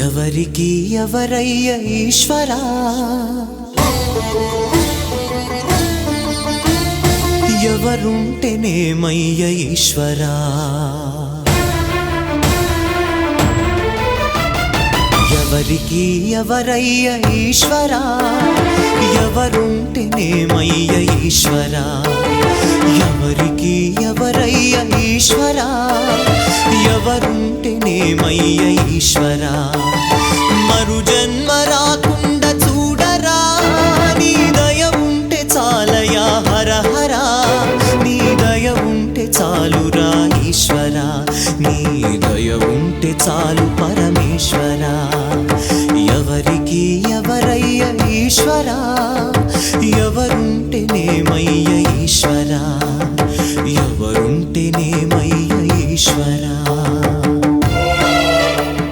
ఎవరికి ఎవరయ్య ఈశ్వరా, ఎవరుంటేనేమయ్య ఈశ్వరా, ఎవరికి ఎవరయ్య ఈశ్వరా, ఎవరుంటేనేమయ్య ఈశ్వరా, ఎవరికి ఎవరయ్య ఈశ్వరా, ఎవరుంటేనేమయ్య ఈశ్వరా. మరు జన్మ రాకుండా చూడరా, నీ దయ ఉంటే చాలయా హర హరా, నీ దయ ఉంటే చాలురా ఈశ్వరా, నీ దయ ఉంటే చాలు పరమేశ్వరా. ఎవరికి ఎవరయ్య ఈశ్వరా, ఎవరుంటేనేమయ్య ఈశ్వరా, ఎవరుంటేనేమయ్య ఈశ్వరా.